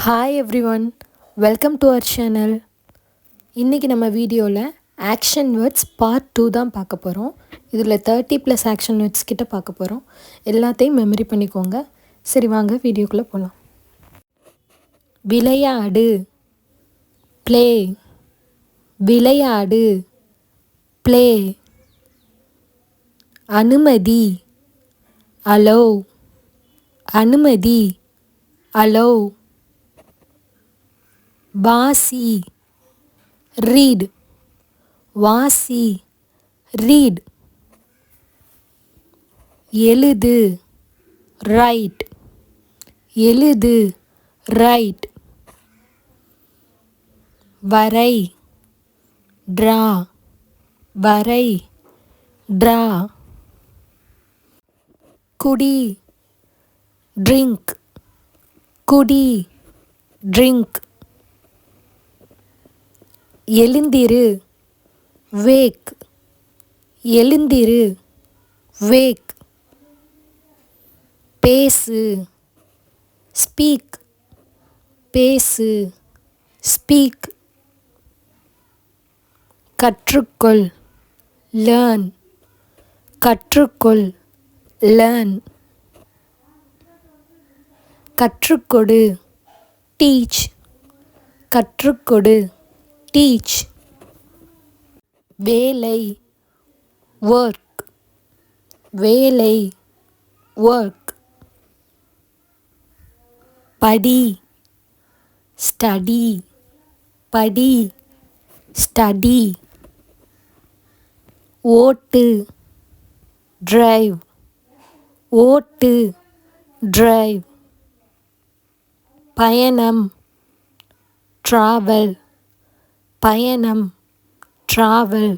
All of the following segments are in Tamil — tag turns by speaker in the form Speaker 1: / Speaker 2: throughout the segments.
Speaker 1: Hi everyone, welcome to our channel. இன்றைக்கி நம்ம வீடியோவில் ஆக்ஷன் வேர்ட்ஸ் பார்ட் 2 தான் பார்க்க போகிறோம். இதில் 30+ ஆக்ஷன் வேர்ட்ஸ் கிட்ட பார்க்க போகிறோம். எல்லாத்தையும் மெமரி பண்ணிக்கோங்க. சரி வாங்க வீடியோக்குள்ளே போகலாம். விளையாடு, ப்ளே. விளையாடு, ப்ளே. அனுமதி, அலோ. அனுமதி, அலோ. வாசி, ரீட். வாசி, ரீட். எழுது, ரைட். எழுது, ரைட். வரை, ட்ரா. வரை, ட்ரா. குடி, ட்ரிங்க். குடி, ட்ரிங்க். எழுந்திரு, வேக். எழுந்திரு, வேக். பேசு, ஸ்பீக். பேசு, ஸ்பீக். கற்றுக்கொள், லேர்ன். கற்றுக்கொள், லேர்ன். கற்றுக்கொடு, டீச். கற்றுக்கொடு, டீச். வேலை, ஒர்க். வேலை, ஒர்க். படி, ஸ்டடி. படி, ஸ்டடி. ஓட்டு, டிரைவ். ஓட்டு, டிரைவ். பயணம், ட்ராவல். பயணம், ட்ராவல்.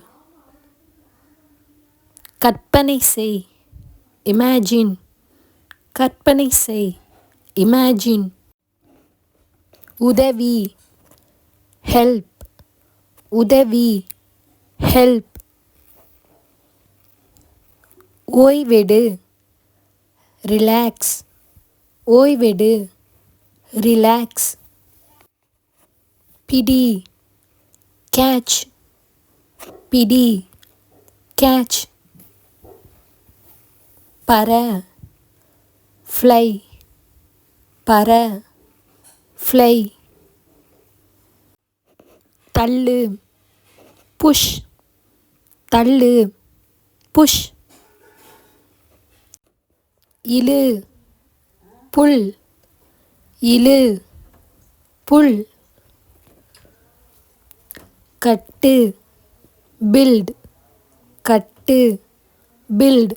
Speaker 1: கற்பனை செய், இமேஜின். கற்பனை செய், இமேஜின். உதவி, ஹெல்ப். உதவி, ஹெல்ப். ஓய்வெடு, ரிலாக்ஸ். ஓய்வெடு, ரிலாக்ஸ். பிடி, கேட்ச். பிடி, கேட்ச். பற, ஃப்ளை. பற, ஃப்ளை. தள்ளு, புஷ். தள்ளு, புஷ். இழு, புல். இழு, புல். கட்டு, பில்ட். கட்டு, பில்ட்.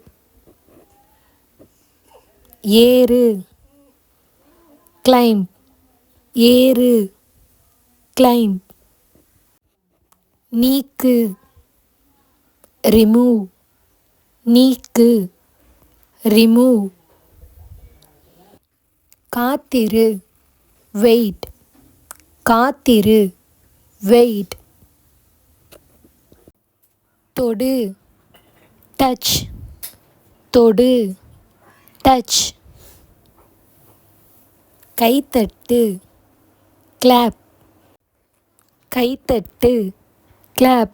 Speaker 1: ஏறு, கிளைம்ப். ஏறு, கிளைம்ப். நீக்கு, ரிமூவ். நீக்கு, ரிமூவ். காத்திரு, வெயிட். காத்திரு, வெயிட். தொடு, டச். தொடு, டச். கைத்தட்டு, கிளாப். கைத்தட்டு, கிளாப்.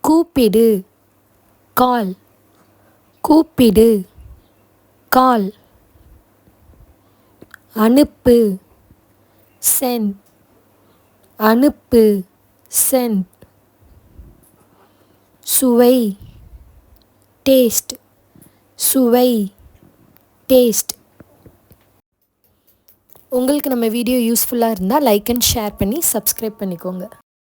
Speaker 1: கூப்பிடு, கால். கூப்பிடு, கால். அனுப்பு, சென்ட். அனுப்பு, சென்ட். சுவை, டேஸ்ட். சுவை, டேஸ்ட். உங்களுக்கு நம்ம வீடியோ யூஸ்ஃபுல்லாக இருந்தால் லைக் அண்ட் ஷேர் பண்ணி சப்ஸ்கிரைப் பண்ணிக்கோங்க.